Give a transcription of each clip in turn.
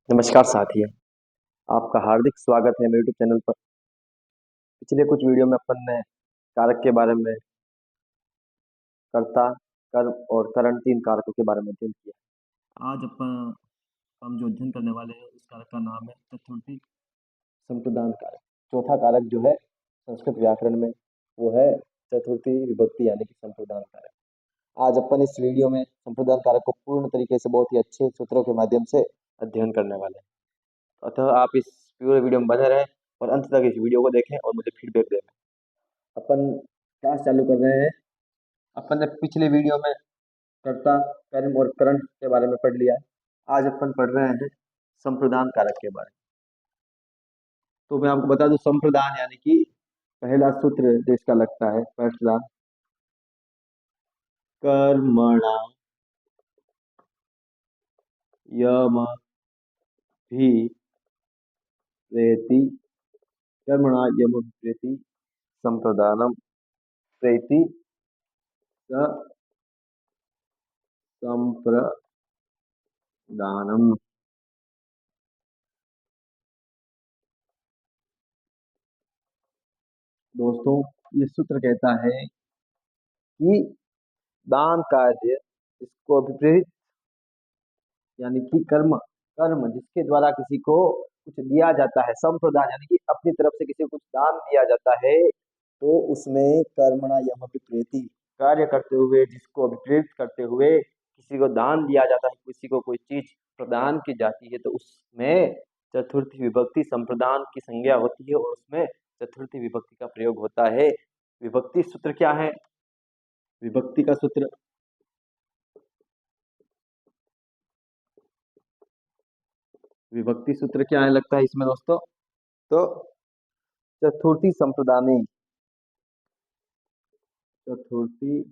नमस्कार साथियों, आपका हार्दिक स्वागत है मेरे यूट्यूब चैनल पर। पिछले कुछ वीडियो में अपन ने कारक के बारे में, कर्ता, कर्म और करण, तीन कारकों के बारे में अध्ययन किया। आज हम जो अध्ययन करने वाले हैं उस कारक का नाम है चतुर्थी संप्रदान कारक। चौथा कारक जो है संस्कृत व्याकरण में वो है चतुर्थी विभक्ति यानी कि संप्रदान कारक। आज अपन इस वीडियो में संप्रदान कारक को पूर्ण तरीके से बहुत ही अच्छे सूत्रों के माध्यम से अध्ययन करने वाले हैं। अतः आप इस पूरे वीडियो में बने रहें और अंत तक इस वीडियो को देखें और मुझे फीडबैक दें। अपन क्लास चालू कर रहे हैं। अपन ने पिछले वीडियो में कर्ता, कर्म और करण के बारे में पढ़ लिया है। आज अपन पढ़ रहे हैं संप्रदान कारक के बारे में। तो मैं आपको बता दूं, संप्रदान यानी कि पहला सूत्र जो इसका लगता है, पहला कर्मणा यम भी प्रेति, कर्मणा यम भी प्रेति संप्रदानम प्रेति स संप्रदानम। दोस्तों, ये सूत्र कहता है कि दान कार्य इसको विपरीत यानी कि कर्म कर्म जिसके द्वारा किसी को कुछ दिया जाता है, संप्रदान यानी कि अपनी तरफ से किसी को कुछ दान दिया जाता है, तो उसमें कर्मणा यम विप्रेति, कार्य करते हुए, जिसको विपरीत करते हुए किसी को दान दिया जाता है, किसी को कोई चीज प्रदान की जाती है, तो उसमें चतुर्थी विभक्ति संप्रदान की संज्ञा होती है और उसमें चतुर्थी विभक्ति का प्रयोग होता है। विभक्ति सूत्र क्या है? विभक्ति का सूत्र विभक्ति सूत्र क्या है लगता है इसमें दोस्तों? तो चतुर्थी संप्रदाने, चतुर्थी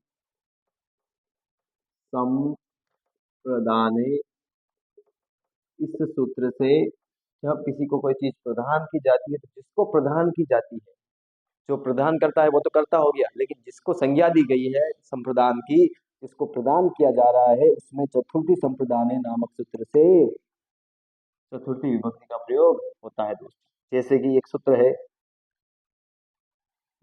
संप्रदाने, इस सूत्र से जब किसी को कोई चीज प्रदान की जाती है, तो जिसको प्रदान की जाती है, जो प्रदान करता है वो तो करता हो गया, लेकिन जिसको संज्ञा दी गई है संप्रदान की, जिसको प्रदान किया जा रहा है, उसमें चतुर्थी संप्रदाने नामक सूत्र से चतुर्थी विभक्ति का प्रयोग होता है दोस्तों। जैसे कि एक सूत्र है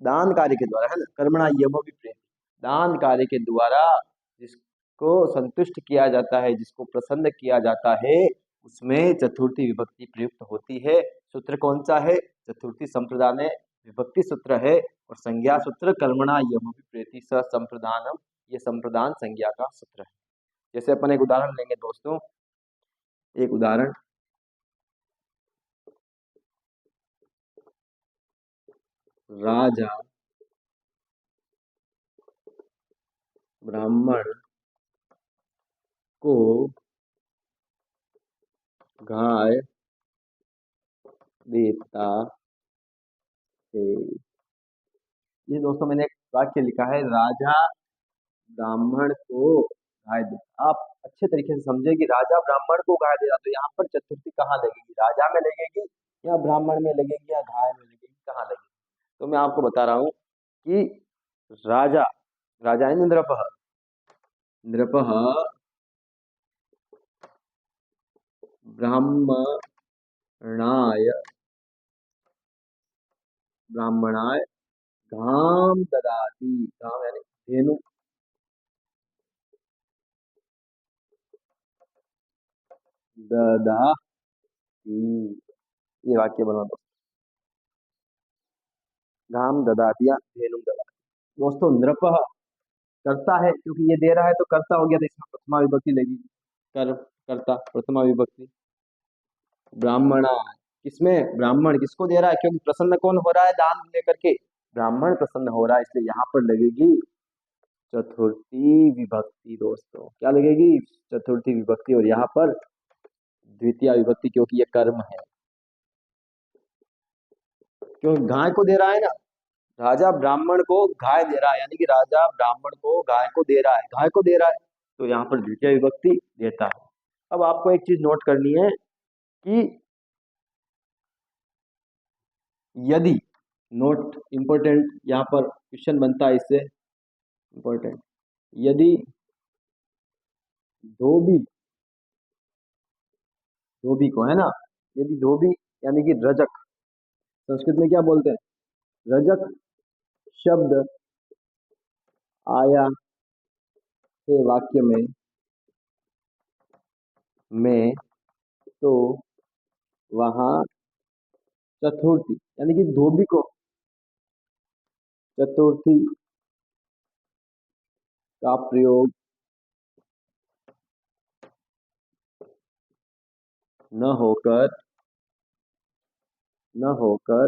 दान कार्य के द्वारा, है ना, कर्मणा यम विप्रेति, दान कार्य के द्वारा जिसको संतुष्ट किया जाता है, जिसको प्रसन्न किया जाता है, उसमें चतुर्थी विभक्ति प्रयुक्त होती है। सूत्र कौन सा है? चतुर्थी संप्रदान विभक्ति सूत्र है और संज्ञा सूत्र कर्मणा यम विप्रेति स संप्रदानम, ये संप्रदान संज्ञा का सूत्र है। जैसे अपन एक उदाहरण लेंगे दोस्तों, एक उदाहरण, राजा ब्राह्मण को गाय देता है। ये दोस्तों मैंने एक वाक्य लिखा है, राजा ब्राह्मण को गाय दे। आप अच्छे तरीके से समझे कि राजा ब्राह्मण को गाय दे रहा, तो यहाँ पर चतुर्थी कहाँ लगेगी? राजा में लगेगी या ब्राह्मण में लगेगी या गाय में लगेगी, कहाँ लगेगी? तो मैं आपको बता रहा हूँ कि राजा, राजा है नृपः, नृपः ब्राह्मणाय, ब्राह्मणाय घाम ददाति, घाम यानी धेनु, ददाति, ये वाक्य बना दो, घाम ददातिया धेनु ददाति। दोस्तों, नृपः करता है, क्योंकि ये दे रहा है तो करता हो गया, तो इसमें प्रथमा विभक्ति लगेगी, कर, करता, प्रथमा विभक्ति। ब्राह्मणा, किसमें? ब्राह्मण किसको दे रहा है? क्योंकि प्रसन्न कौन हो रहा है दान लेकर के? ब्राह्मण प्रसन्न हो रहा है, इसलिए यहाँ पर लगेगी चतुर्थी विभक्ति। दोस्तों क्या लगेगी? चतुर्थी विभक्ति, और यहाँ पर द्वितीय विभक्ति, क्योंकि ये कर्म है, क्यों गाय को दे रहा है ना, राजा ब्राह्मण को गाय दे रहा है, यानी कि राजा ब्राह्मण को गाय को दे रहा है, गाय को दे रहा है, तो यहाँ पर द्वितीय विभक्ति देता है। अब आपको एक चीज नोट करनी है कि यदि, नोट इंपॉर्टेंट, यहाँ पर क्वेश्चन बनता है इससे इंपॉर्टेंट, यदि दो भी धोबी को, है ना। यदि धोबी यानी कि रजक, संस्कृत में क्या बोलते हैं, रजक शब्द आया है वाक्य में तो वहां चतुर्थी यानी कि धोबी को चतुर्थी का प्रयोग न होकर न होकर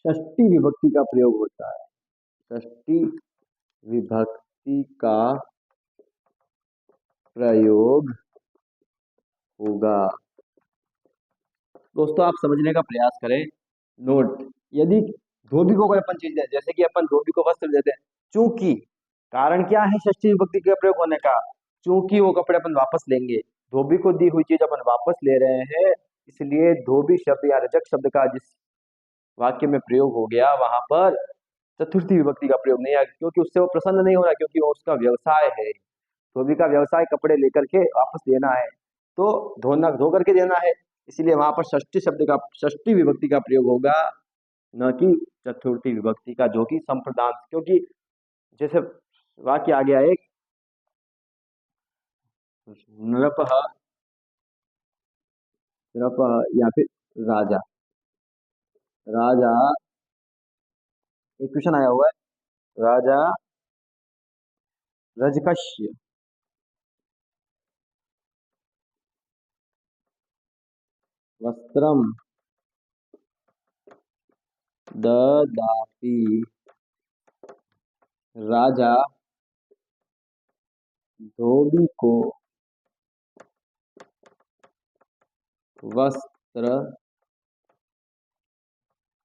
षष्ठी विभक्ति का प्रयोग होता है। षष्ठी विभक्ति का प्रयोग होगा। दोस्तों आप समझने का प्रयास करें। नोट, यदि धोबी को कोई अपन चीज दे, जैसे कि अपन धोबी को वस्त्र देते हैं, चूंकि कारण क्या है षष्ठी विभक्ति का प्रयोग होने का, चूंकि वो कपड़े अपन वापस लेंगे, धोबी को दी हुई चीज अपन वापस ले रहे हैं, इसलिए धोबी शब्द या रजक शब्द का जिस वाक्य में प्रयोग हो गया वहां पर चतुर्थी विभक्ति का प्रयोग नहीं आया, क्योंकि उससे वो प्रसन्न नहीं हो रहा, क्योंकि वो उसका व्यवसाय है। धोबी का व्यवसाय कपड़े लेकर के वापस देना है, तो धोना धो करके देना है, इसलिए वहां पर षष्ठी विभक्ति का प्रयोग होगा, न कि चतुर्थी विभक्ति का, जो कि संप्रदान, क्योंकि जैसे वाक्य आ गया एक, नृपः नृपः या फिर राजा, राजा एक क्वेश्चन आया हुआ है, राजा रजकस्य वस्त्रम ददाति, राजा धोबी को वस्त्र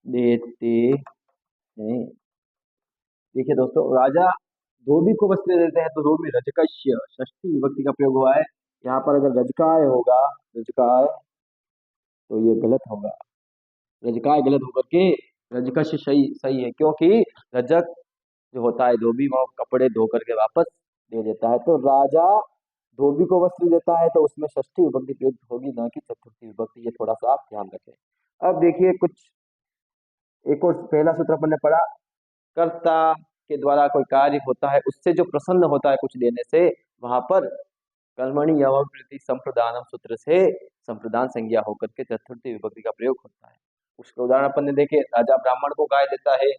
देते हैं। देखिए दोस्तों, राजा धोबी को वस्त्र देते हैं, तो धोबी रजकस्य षष्ठी विभक्ति का प्रयोग हुआ है। यहाँ पर अगर रजकाय होगा, रजकाय, तो ये गलत होगा, रजकाय गलत होकर के रजकस्य सही सही है, क्योंकि रजक जो होता है धोबी, वो कपड़े धो करके वापस दे देता है। तो राजा धोबी को वस्त्र देता है, तो उसमें षष्ठी विभक्ति प्रयुक्त होगी, ना कि चतुर्थी विभक्ति, ये थोड़ा सा आप ध्यान रखें। अब देखिए कुछ एक और, पहला सूत्र अपन ने पढ़ा, कर्ता के द्वारा कोई कार्य होता है, उससे जो प्रसन्न होता है कुछ देने से, वहां पर कर्मणि यववृत्ति संप्रदानम सूत्र से संप्रदान संज्ञा होकर के चतुर्थी विभक्ति का प्रयोग होता है। उसके उदाहरण अपन ने देखे, राजा ब्राह्मण को गाय देता है,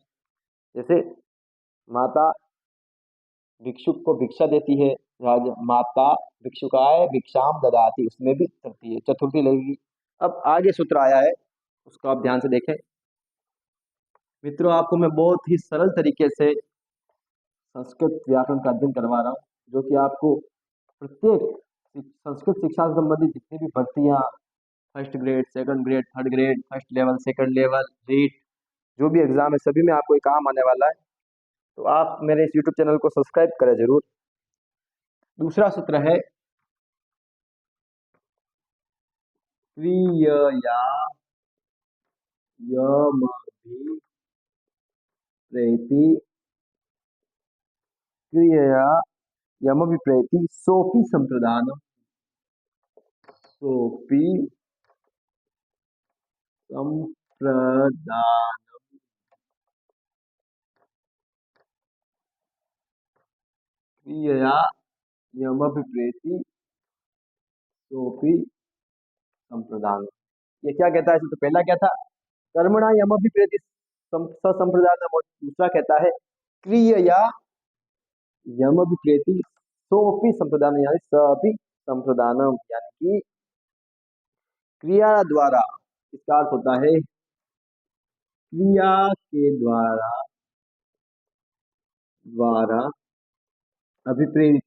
जैसे माता भिक्षुक को भिक्षा देती है, राजा माता भिक्षुकाय भिक्षाम ददाती, उसमें भी चतुर्थी लगेगी। अब आगे सूत्र आया है, उसको आप ध्यान से देखें। मित्रों आपको मैं बहुत ही सरल तरीके से संस्कृत व्याकरण का अध्ययन करवा रहा हूँ, जो कि आपको प्रत्येक संस्कृत शिक्षा से संबंधित जितनी भी भर्तियां, first grade, second grade, third grade, first level, second level, REET, जो भी एग्जाम है, सभी में आपको ये काम आने वाला है। तो आप मेरे इस यूट्यूब चैनल को सब्सक्राइब करें जरूर। दूसरा सूत्र है, क्रियया यमभिप्रेति, क्रियया यमभिप्रेति सोपि संप्रदानम, सोपि संप्रदानम, क्रियया यमभिप्रेति सोपि संप्रदानम। ये क्या कहता है? तो पहला क्या था, कर्मणा यमभिप्रेति ससंप्रदानम, और दूसरा कहता है क्रियया यमभिप्रेति सोपि संप्रदानम, यानी सपि संप्रदानम, यानी कि क्रिया द्वारा, इसका अर्थ होता है क्रिया के द्वारा द्वारा अभिप्रेरित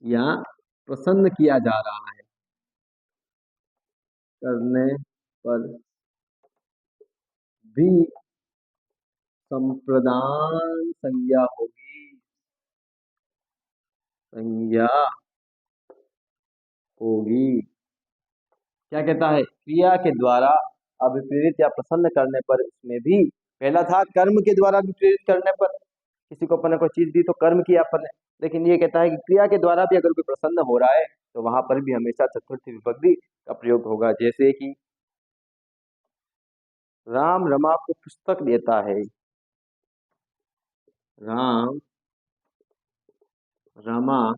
या प्रसन्न किया जा रहा है, करने पर भी संप्रदान संज्ञा होगी, संज्ञा होगी। क्या कहता है? क्रिया के द्वारा अभिप्रेरित या प्रसन्न करने पर, उसमें भी पहला था कर्म के द्वारा अभिप्रेरित करने पर, किसी को अपन ने कोई चीज दी तो कर्म किया अपन ने, लेकिन ये कहता है कि क्रिया के द्वारा भी अगर कोई प्रसन्न हो रहा है तो वहां पर भी हमेशा चतुर्थी विभक्ति का प्रयोग होगा। जैसे कि राम रमा को पुस्तक देता है, राम रमा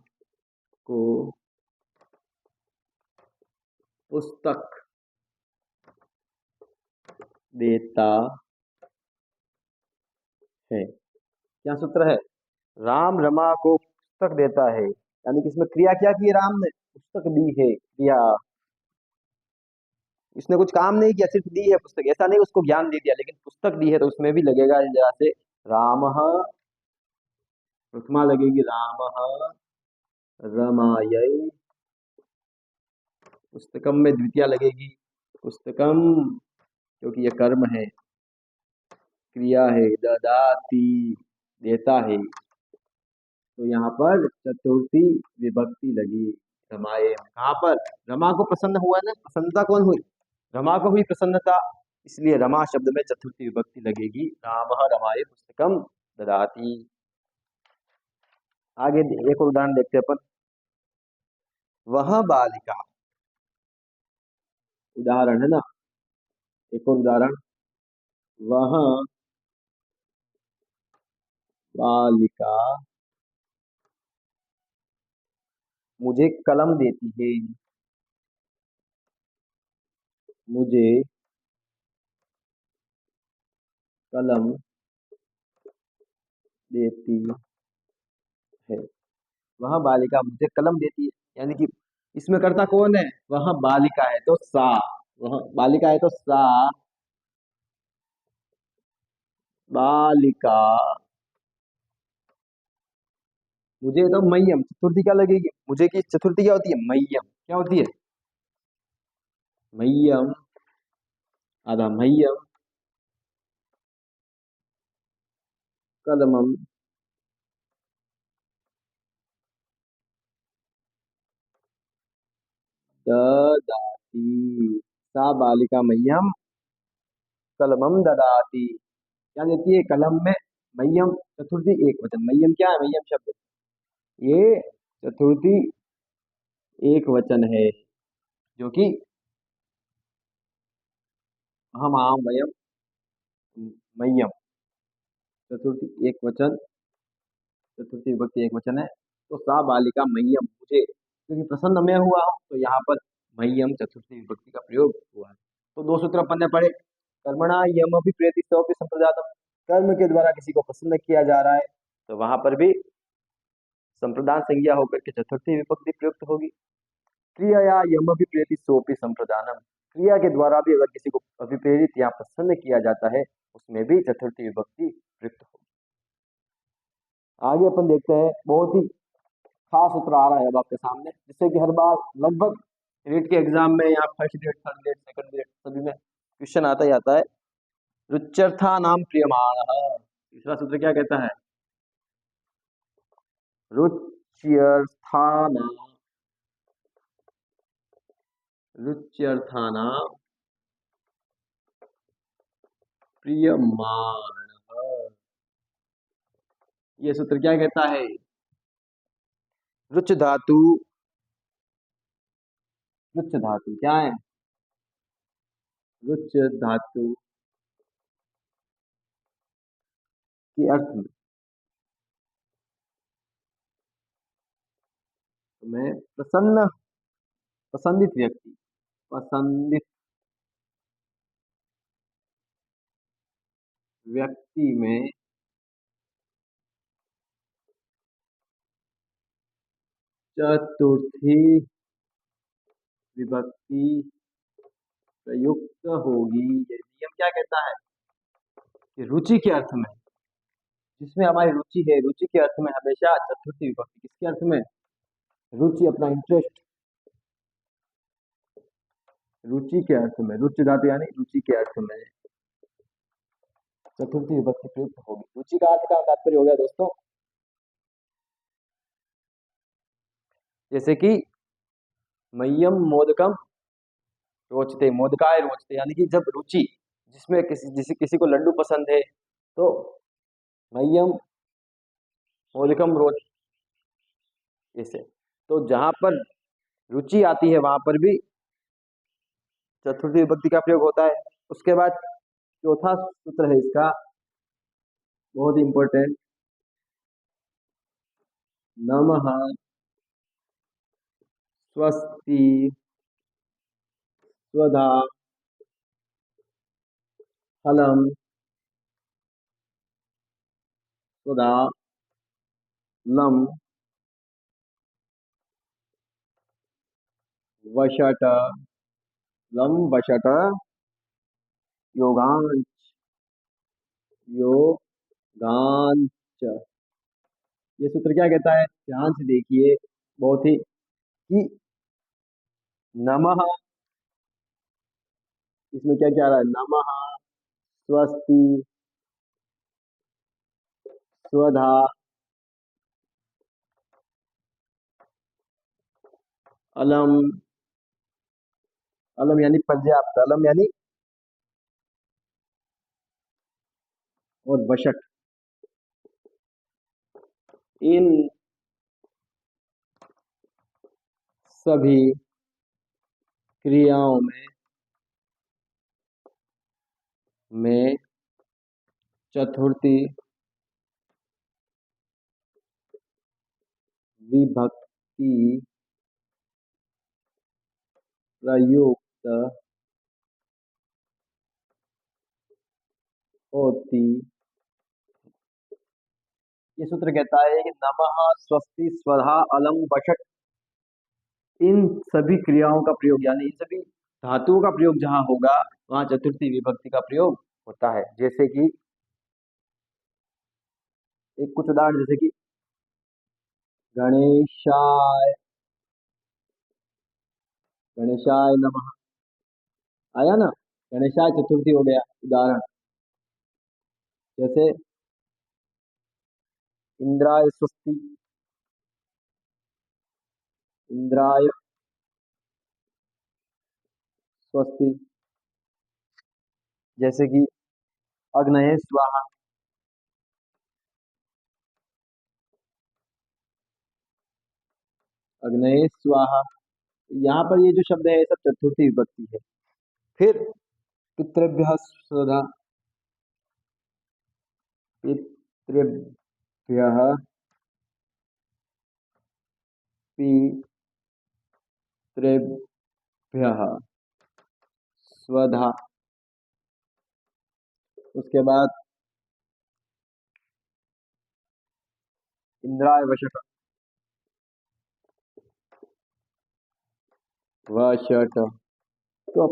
को पुस्तक देता है। क्या सूत्र है? राम रमा को पुस्तक देता है, यानी कि इसमें क्रिया क्या की है? राम ने पुस्तक दी है, क्रिया। इसने कुछ काम नहीं किया, सिर्फ दी है पुस्तक, ऐसा नहीं उसको ज्ञान दे दिया, लेकिन पुस्तक दी है तो उसमें भी लगेगा जैसे राम, प्रथमा लगेगी राम रमायै, पुस्तकम में द्वितीय लगेगी पुस्तकम, क्योंकि यह कर्म है, क्रिया है, ददाती देता है, तो यहाँ पर चतुर्थी विभक्ति लगी रमाए। कहाँ पर? रमा को प्रसन्न हुआ ना, प्रसन्नता कौन हुई? रमा को हुई प्रसन्नता, इसलिए रमा शब्द में चतुर्थी विभक्ति लगेगी। राम रमाए पुस्तकम ददाती। आगे एक और उदाहरण देखते हैं अपन। वह बालिका, उदाहरण है ना, एक और उदाहरण, वह बालिका मुझे कलम देती है, मुझे कलम देती है। वह बालिका मुझे कलम देती है, यानी कि इसमें कर्ता कौन है? वह बालिका है तो सा, वह बालिका है तो सा बालिका मुझे, तो मह्यम चतुर्थी क्या लगेगी? मुझे की चतुर्थी क्या होती है? मह्यम। क्या होती है? मह्यम, आधा मह्यम कलमम ददाती, सा बालिका मह्यम कलमम ददाती, क्या देती है? कलम में। मह्यम चतुर्थी एक वचन, मह्यम क्या है? मह्यम शब्द ये चतुर्थी एक वचन है, जो कि हम आम वयम मह्यम, चतुर्थी एक वचन, चतुर्थी विभक्ति एक वचन है। तो सा बालिका मह्यम, मुझे, क्योंकि प्रसन्न मैं हुआ हूं तो यहाँ पर मह्यम चतुर्थी विभक्ति का प्रयोग हुआ है। तो दो सूत्र अपन ने पढ़े। कर्मणा यम भी प्रेति सौपि संप्रदातम, कर्म के द्वारा किसी को प्रसन्न किया जा रहा है तो वहां पर भी संप्रदान संज्ञा होकर के चतुर्थी विभक्ति प्रयुक्त होगी। क्रिया या यम अभिप्रेति सोपि संप्रदानम, क्रिया के द्वारा भी अगर किसी को अभिप्रेरित या प्रसन्न किया जाता है उसमें भी चतुर्थी विभक्ति प्रयुक्त होगी। आगे अपन देखते हैं, बहुत ही खास उत्तर आ रहा है अब आपके सामने, जिससे कि हर बार लगभग रीट के एग्जाम में या first grade, third grade, second grade सभी में क्वेश्चन आता ही आता है। रुच्यर्था नाम प्रियमाण, तीसरा सूत्र क्या कहता है? रुच्यर्थानाम, रुच्यर्थानाम प्रियमाण, ये सूत्र क्या कहता है? रुच धातु, रुच धातु क्या है? रुच धातु के अर्थ में प्रसन्न, पसंदित व्यक्ति, पसंदित व्यक्ति में चतुर्थी विभक्ति प्रयुक्त होगी। ये नियम क्या कहता है? कि रुचि के अर्थ में, जिसमें हमारी रुचि है, रुचि के अर्थ में हमेशा चतुर्थी विभक्ति, किसके अर्थ में? रुचि, अपना इंटरेस्ट, रुचि के अर्थ में, रुचि धातु यानी रुचि के अर्थ में चतुर्थी विभक्ति प्रयुक्त होगी। रुचि का अर्थ का तात्पर्य हो गया दोस्तों, जैसे कि मह्यम मोदकम रोचते, मोदकाय रोचते, यानी कि जब रुचि, जिसमें किसी को लड्डू पसंद है तो मह्यम मौलिकम रोच इसे। तो जहां पर रुचि आती है वहां पर भी चतुर्थी विभक्ति का प्रयोग होता है। उसके बाद चौथा सूत्र है इसका, बहुत ही इंपॉर्टेंट। नमः स्वस्ति स्वधा फलम स्वधा लम वषट लम वषट योगांच योगांच। ये सूत्र क्या कहता है, ध्यान से देखिए, बहुत ही कि नमः, इसमें क्या क्या आ रहा है, नमः स्वस्ति स्वधा अलम, अलम यानी पर्याप्त, अलम यानी और वशक, इन सभी क्रियाओं में चतुर्थी विभक्ति प्रयुक्त होती। ये सूत्र कहता है कि नमः स्वस्ति स्वधा अलम वषट, इन सभी क्रियाओं का प्रयोग यानी इन सभी धातुओं का प्रयोग जहां होगा वहां चतुर्थी विभक्ति का प्रयोग होता है। जैसे कि एक कुछ उदाहरण, जैसे कि गणेशाय, गणेशाय नमः, आया ना, गणेशाय चतुर्थी हो गया उदाहरण। जैसे इंद्राय स्वस्ति, इंद्राय स्वस्ति। जैसे कि अग्नये स्वाहा, अग्नये स्वाहा। यहाँ पर ये जो शब्द है ये सब चतुर्थी विभक्ति है। फिर पितृभ्यः स्वधा, पितृभ्यः पितृभ्यः स्वधा। उसके बाद इंद्राय वषट, वषट। तो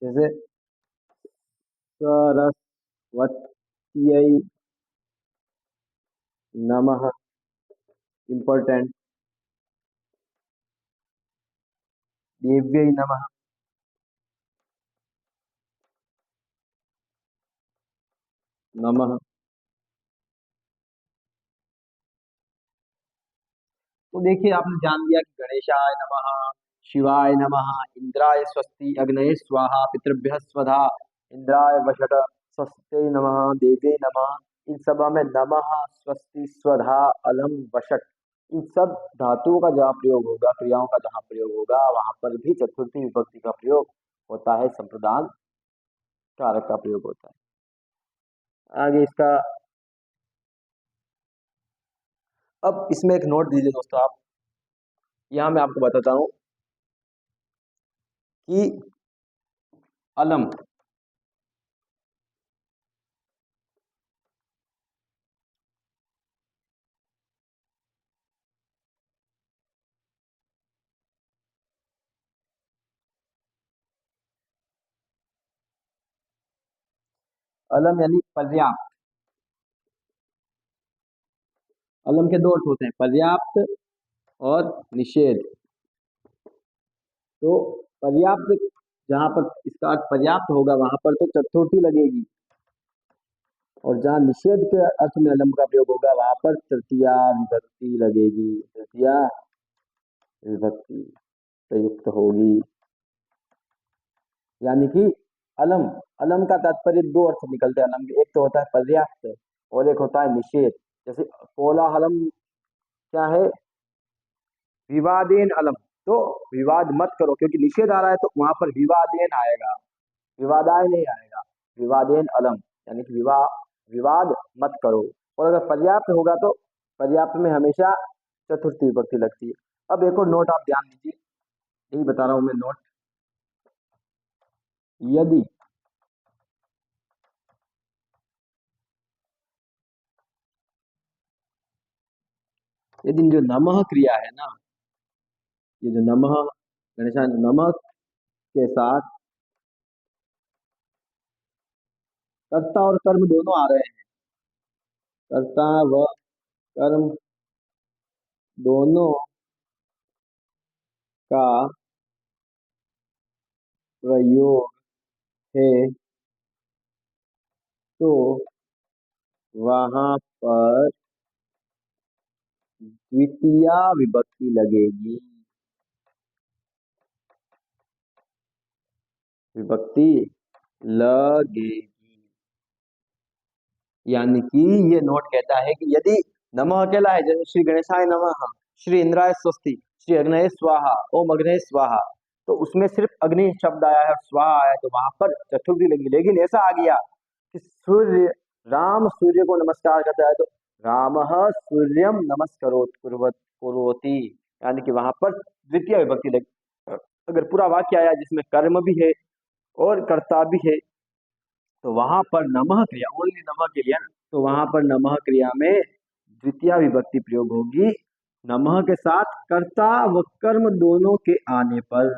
जैसे सरस्वत्यै नमः, इम्पोर्टेंट, देव्यै नमः, नमः। तो देखिए आपने जान लिया कि गणेशाय नमः, शिवाय नमः, इंद्राय स्वस्ति, अग्नये स्वाहा, पितृभ्यः स्वधा, इंद्राय वषट, स्वस्ते नमः, देव्ये नमः। इन सब में नमः स्वस्ति स्वधा अलम वषट, इन सब धातुओं का जहाँ प्रयोग होगा, क्रियाओं का जहाँ प्रयोग होगा वहां पर भी चतुर्थी विभक्ति का प्रयोग होता है, संप्रदान कारक का प्रयोग होता है। आगे इसका, अब इसमें एक नोट दीजिए दोस्तों आप, यहाँ मैं आपको बताता हूँ कि अलम, अलम यानी पर्याप्त। अलम के दो अर्थ होते हैं, पर्याप्त और निषेध। तो पर्याप्त, जहां पर इसका अर्थ पर्याप्त होगा वहां पर तो चतुर्थी लगेगी, और जहाँ निषेध के अर्थ में अलम का प्रयोग होगा वहां पर तृतीया विभक्ति लगेगी, तृतीया विभक्ति प्रयुक्त होगी। यानी कि अलम, अलम का तात्पर्य दो अर्थ निकलते हैं अलम के। एक तो होता है पर्याप्त और एक होता है निषेध। जैसे कोलाहलम क्या है, विवादेन अलम। तो विवाद मत करो, क्योंकि निषेध आ रहा है तो वहां पर विवादेन आएगा, विवादाय नहीं आएगा। विवादेन अलम यानी कि विवाद मत करो। और अगर पर्याप्त होगा तो पर्याप्त में हमेशा चतुर्थी विभक्ति लगती है। अब एक और नोट आप ध्यान दीजिए, यही बता रहा हूं मैं नोट। यदि यदि जो नमः क्रिया है ना, ये जो नमः, गणेशा नमः के साथ कर्ता और कर्म दोनों आ रहे हैं। कर्ता व कर्म दोनों का प्रयोग है, तो वहां पर द्वितीया विभक्ति लगेगी। विभक्ति लगेगी। यानी कि ये नोट कहता है कि यदि नमः अकेला है, जैसे श्री गणेशाय नमः, श्री इंद्राय स्वस्ति, श्री अग्नये स्वाहा, ओम अग्नये स्वाहा, तो उसमें सिर्फ अग्नि शब्द आया है और स्वाहा आया है, तो वहां पर चतुर्थी लगी। लेकिन ऐसा आ गया कि सूर्य, राम सूर्य को नमस्कार करता है, तो राम सूर्यम नमस्करोत कुर्वती, यानी कि वहां पर द्वितीय विभक्ति लगी। अगर पूरा वाक्य आया जिसमें कर्म भी है और कर्ता भी है, तो वहां पर नमः क्रिया, ओनली नमः के लिए ना, तो वहां पर नमः क्रिया में द्वितीय विभक्ति प्रयोग होगी नमः के साथ कर्ता व कर्म दोनों के आने पर।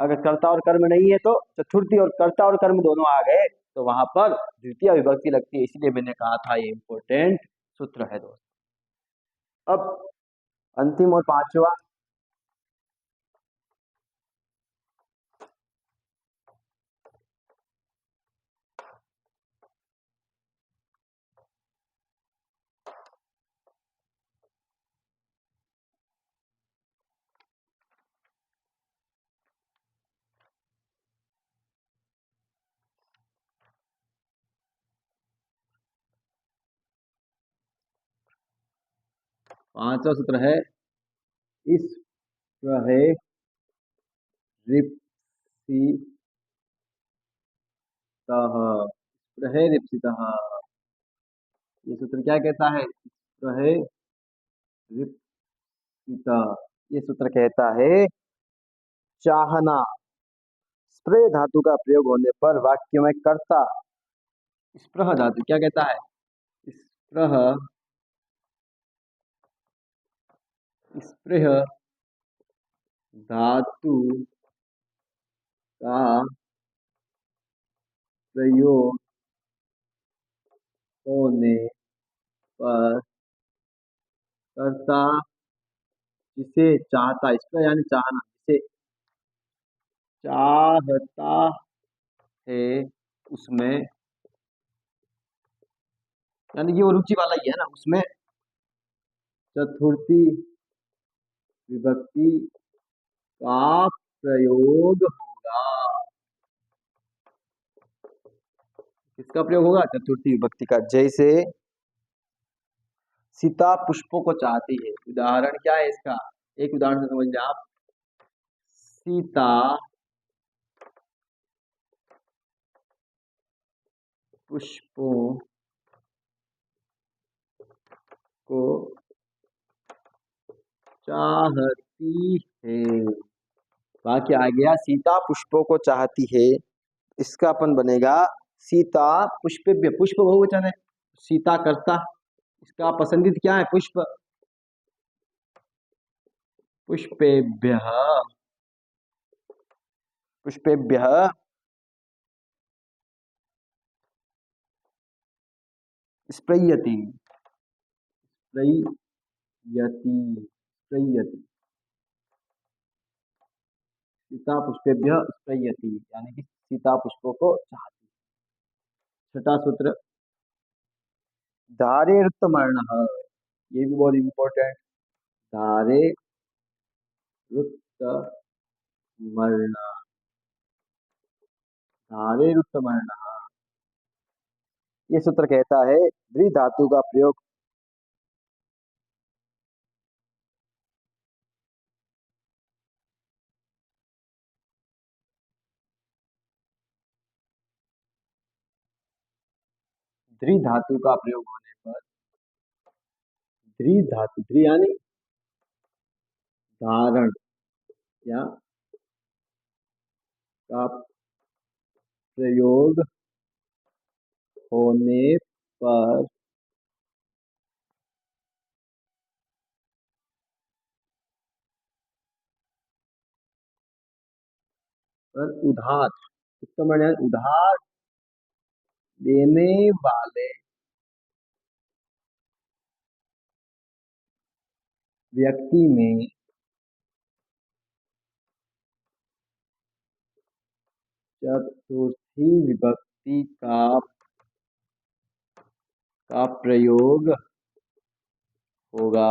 अगर कर्ता और कर्म नहीं है तो चतुर्थी और कर्ता और कर्म दोनों आ गए, तो वहां पर द्वितीय विभक्ति लगती है। इसलिए मैंने कहा था ये इंपॉर्टेंट सूत्र है दोस्त। अब अंतिम और पांचवा, पांचवा सूत्र है इस रहे रिप्सितः, रहे रिप्सितः। ये सूत्र क्या कहता है, रहे रिप्सितः, ये सूत्र कहता है चाहना। स्प्रे धातु का प्रयोग होने पर वाक्य में कर्ता, स्प्रह धातु क्या कहता है, स्प्रह, स्पृह धातु का प्रयोग होने पर कर्ता जिसे चाहता, स्प्रह यानी चाहना, जिसे चाहता है उसमें, यानी कि वो रुचि वाला ही है ना, उसमें चतुर्थी विभक्ति का प्रयोग होगा। किसका प्रयोग होगा, चतुर्थी विभक्ति का। जैसे सीता पुष्पों को चाहती है, उदाहरण क्या है इसका, एक उदाहरण से समझ लें आप। सीता पुष्पों को चाहती है, वाक्य आ गया सीता पुष्पों को चाहती है। इसका अपन बनेगा सीता पुष्पेभ्य, पुष्प बहुवचन है, सीता कर्ता, इसका पसंदीद क्या है, पुष्प, पुष्पेभ्य, पुष्पेभ्य स्प्रयति, स्प्रयति, स्प्रयति, सीता पुष्पेभ्य स्प्रयति, यानी कि सीता पुष्पों को चाहती। छठा सूत्र धारे रुक्तमर्ण, ये भी बहुत इंपॉर्टेंट। धारे रुक्तमर्ण, धारेरुत्तमर्णः। ये सूत्र कहता है द्विधातु का प्रयोग। द्विधातु का प्रयोग होने पर, द्विधातु, द्वि यानी धारण या का प्रयोग होने पर, उधार, उत्तम यानी उधार देने वाले व्यक्ति में चतुर्थी विभक्ति का प्रयोग होगा।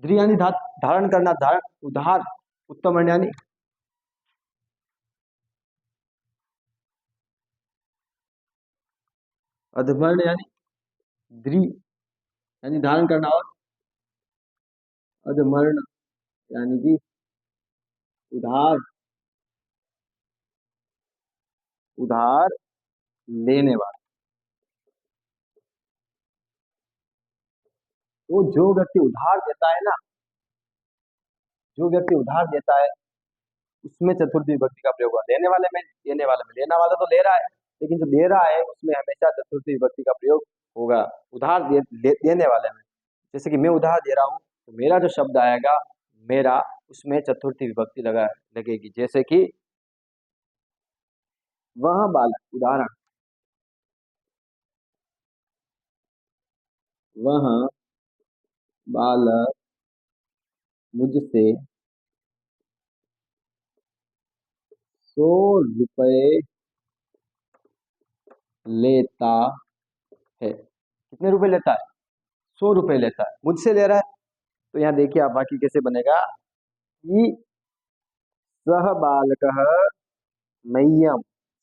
द्रि यानी धारण करना, धारण, उधार, उत्तम यानी अधमर्ण यानी द्रि यानी धारण करना, और अधमर्ण यानी कि उधार, उधार लेने वाला। तो जो व्यक्ति उधार देता है ना, जो व्यक्ति उधार देता है उसमें चतुर्थी विभक्ति का प्रयोग होगा। देने वाले में, देने वाले में, लेना वाला तो ले रहा है, लेकिन जो दे रहा है उसमें हमेशा चतुर्थी विभक्ति का प्रयोग होगा। उधार देने वाले में, जैसे कि मैं उधार दे रहा हूँ, तो मेरा जो शब्द आएगा मेरा, उसमें चतुर्थी विभक्ति लगेगी। जैसे कि वह बालक, उदाहरण, वह बालक मुझसे 100 रुपए लेता है। कितने रुपए लेता है? 100 रुपए लेता है, मुझसे ले रहा है। तो यहाँ देखिए आप बाकी कैसे बनेगा कि सह बालक मह्यम,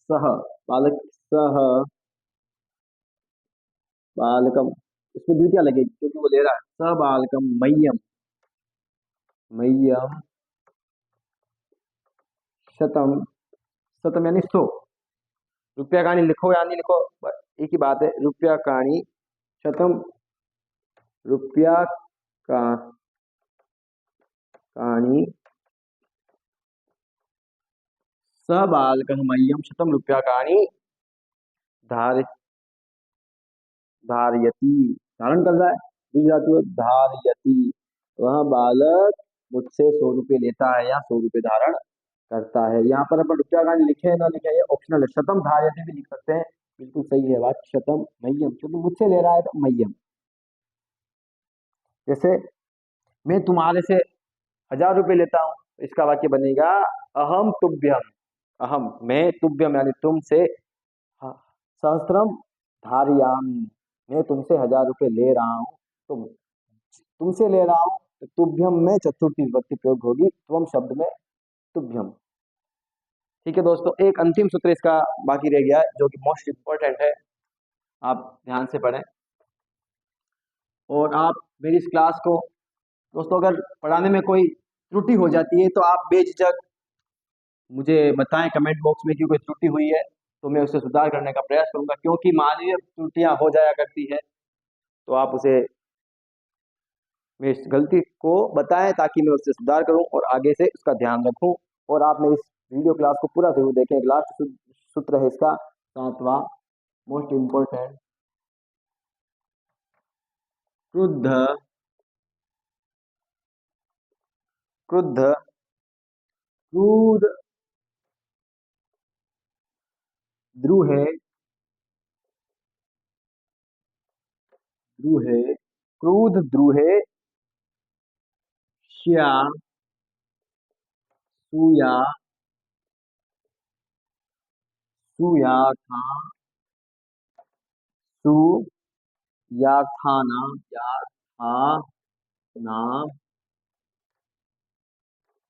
सह बालक, सह बालकम, उसमें द्वितीय लगेगी क्योंकि वो ले रहा है। सह बालकम मह्यम, मह्यम शतम, शतम यानी 100 रुपया कहानी, लिखो या नहीं लिखो एक ही बात है। रुपया कहानी शतम, रुपया का कहानी सबालक मह्यम शतम रुपया कहानी धार धारयति, धारण कर रहा है, दिख जाती है धारयति। वह बालक मुझसे 100 रुपये लेता है या 100 रुपये धारण करता है। यहाँ पर अपन रुपया कहानी लिखे ना लिखे ये ऑप्शनल है। शतम धारयति भी लिख सकते हैं, बिल्कुल सही है बात। शतम मह्यम, क्योंकि मुझसे ले रहा है तो मह्यम। जैसे मैं तुम्हारे से 1000 रुपये लेता हूँ, इसका वाक्य बनेगा अहम तुभ्यम, अहम मैं, तुभ्यम यानी तुमसे, सहस्त्रम धारयामी, मैं तुमसे 1000 रुपये ले रहा हूँ। तुम, तुमसे ले रहा हूँ, तो तुभ्यम में चतुर्थी विभक्ति प्रयोग होगी, त्वम शब्द में तुभ्यम। ठीक है दोस्तों, एक अंतिम सूत्र इसका बाकी रह गया है जो कि मोस्ट इंपॉर्टेंट है, आप ध्यान से पढ़ें। और आप मेरी इस क्लास को दोस्तों, अगर पढ़ाने में कोई त्रुटि हो जाती है तो आप बेझिझक मुझे बताएं कमेंट बॉक्स में कि कोई त्रुटि हुई है, तो मैं उसे सुधार करने का प्रयास करूंगा। क्योंकि मानवीय त्रुटियां हो जाया करती है, तो आप उसे, मैं इस गलती को बताएं ताकि मैं उससे सुधार करूं और आगे से उसका ध्यान रखूं। और आप मेरी इस वीडियो क्लास को पूरा जरूर देखें। एक लास्ट सूत्र है इसका, सातवां, मोस्ट इम्पोर्टेंट। क्रुद्ध, क्रुद्ध, क्रूर, द्रुहे, द्रुहे, क्रूध द्रुहे, श्या, सुया, सुयाथा, सु, याथानाम, याथानाम,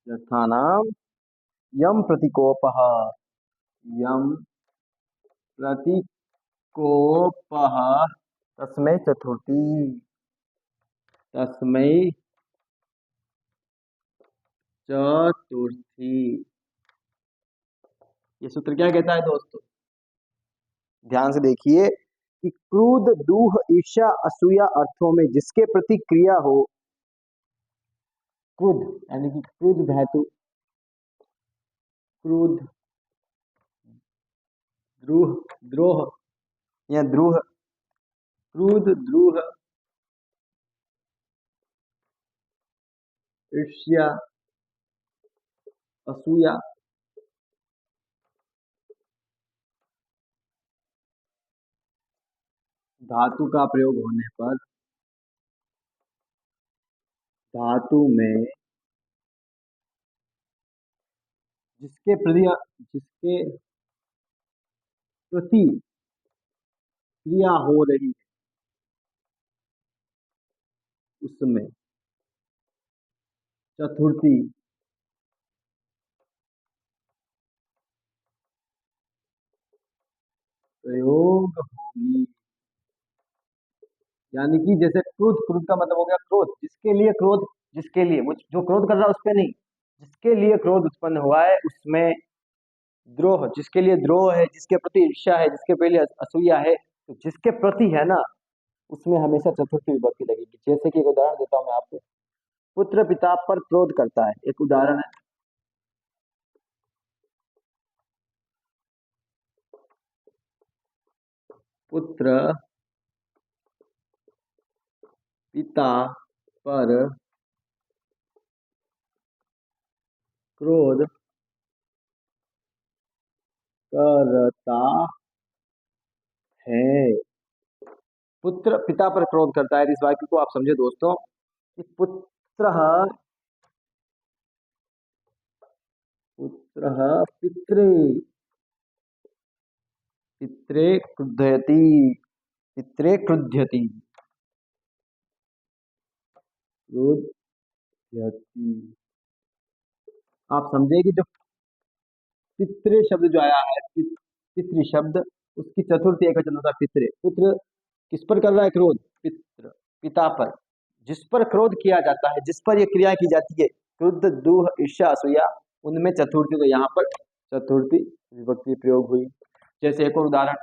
यथानाम, यम प्रतिकोपः, यम प्रतिकोपः तस्मै चतुर्थी। तस्मै चतुर्थी। ये सूत्र क्या कहता है दोस्तों? ध्यान से देखिए कि क्रोध, दूह, ईर्ष्या, असूया अर्थों में जिसके प्रति क्रिया हो, क्रोध यानी कि क्रोध धातु, क्रोध, द्रोह, द्रोह या द्रोह, क्रोध, द्रोह, ईर्ष्या, असूया, धातु का प्रयोग होने पर धातु में जिसके प्रति जिसके प्रति क्रिया हो रही है उसमें चतुर्थी प्रयोग होगी। यानी कि जैसे क्रोध, क्रोध का मतलब हो गया क्रोध, जिसके लिए क्रोध, जिसके लिए वो जो क्रोध कर रहा है उस पे नहीं, जिसके लिए क्रोध उत्पन्न हुआ है उसमें द्रोह, जिसके लिए द्रोह है, जिसके प्रति ईर्ष्या है, जिसके पहले असूया है, तो जिसके प्रति है ना उसमें हमेशा चतुर्थी विभक्ति लगेगी। जैसे कि एक उदाहरण देता हूं मैं आपको, पुत्र पिता पर क्रोध करता है, एक उदाहरण है। पुत्र पिता पर क्रोध करता है। पुत्र पिता पर क्रोध करता है, इस वाक्य को आप समझे दोस्तों कि पुत्र पुत्र पित्रे पित्रे क्रुध्यति, पित्रे क्रुध्यति, क्रुध्यति। आप समझे कि जो पितृ शब्द जो आया है, पितृ शब्द, उसकी चतुर्थी एकवचन होता है पितृ। पुत्र किस पर कर रहा है क्रोध? पितृ, पिता पर। जिस पर क्रोध किया जाता है, जिस पर ये क्रिया की जाती है, क्रुद्ध, दूह, ईर्ष्या, असूया, उनमें चतुर्थी, तो यहाँ पर चतुर्थी विभक्ति प्रयोग हुई। जैसे एक और उदाहरण,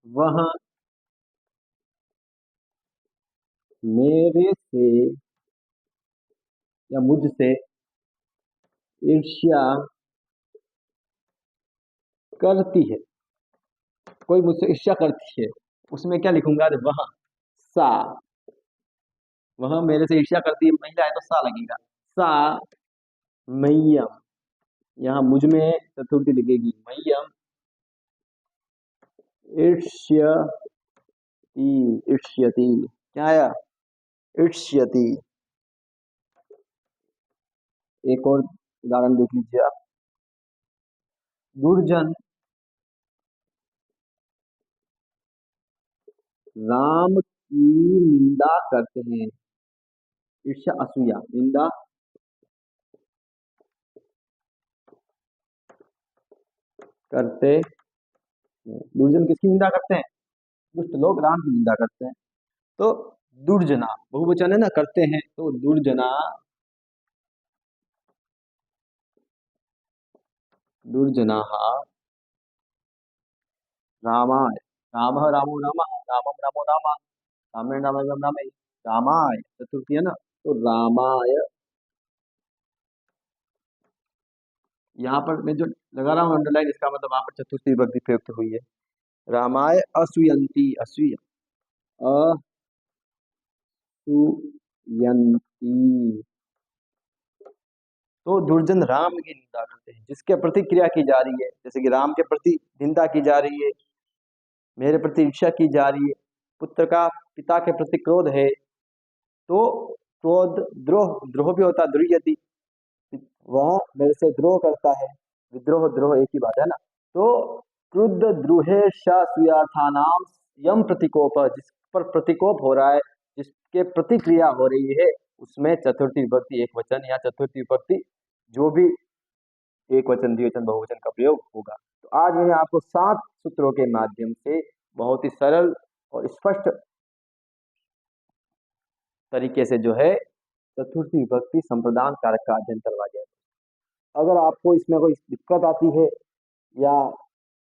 वह मेरे से या मुझसे ईर्ष्या करती है, कोई मुझसे ईर्ष्या करती है, उसमें क्या लिखूंगा? वह, सा, वह मेरे से ईर्ष्या करती है, महिला है तो सा लगेगा, सा मह्यम, यहाँ मुझ में चतुर्थी लिखेगी, मह्यम ईर्ष्यति, ईर्ष्यति, क्या आया? ईर्ष्यति। एक और उदाहरण देख लीजिए आप, दुर्जन राम की निंदा करते हैं, ईर्ष्या, असूया, निंदा करते हैं। दुर्जन किसकी निंदा करते हैं? दुष्ट लोग राम की निंदा करते हैं। तो दुर्जना बहुवचन है ना, करते हैं, तो दुर्जना, दुर्जना रामाय, राम रामो राम, रामम रामो राम, रामेण रामाय रामे, रामाय चतुर्थी है ना, तो रामाय, यहाँ पर मैं जो लगा रहा हूँ अंडरलाइन, इसका मतलब वहां पर चतुर्थी विभक्ति प्रयुक्त हुई है। रामाय असूयंती, असूय, असूयंती, तो दुर्जन राम की निंदा करते हैं, जिसके प्रति क्रिया की जा रही है, जैसे कि राम के प्रति निंदा की जा रही है, मेरे प्रति ईर्ष्या की जा रही है, पुत्र का पिता के प्रति क्रोध है, तो क्रोध, द्रोह, द्रोह भी होता है द्रुयति, वह मेरे से द्रोह करता है, विद्रोह द्रोह एक ही बात है ना। तो क्रुद्ध द्रुहे सुयार्थानाम यम प्रतिकोप, पर प्रतिकोप हो रहा है, जिसके प्रतिक्रिया हो रही है, उसमें चतुर्थी विभक्ति एकवचन या चतुर्थी विभक्ति जो भी एकवचन, द्विवचन, बहुवचन का प्रयोग होगा। तो आज मैंने आपको 7 सूत्रों के माध्यम से बहुत ही सरल और स्पष्ट तरीके से जो है चतुर्थी विभक्ति संप्रदान कारक का अध्ययन करवा दिया। अगर आपको इसमें कोई दिक्कत आती है या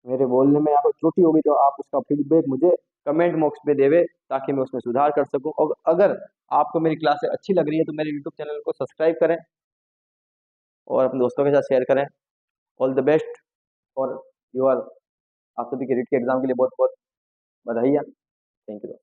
मेरे बोलने में आपको त्रुटि होगी तो आप उसका फीडबैक मुझे कमेंट बॉक्स पे देवे, ताकि मैं उसमें सुधार कर सकूं। और अगर आपको मेरी क्लासें अच्छी लग रही है तो मेरे यूट्यूब चैनल को सब्सक्राइब करें और अपने दोस्तों के साथ शेयर करें। ऑल द बेस्ट और योर आप सभी के रीट के एग्जाम के लिए बहुत बहुत बधाइयाँ। Thank you.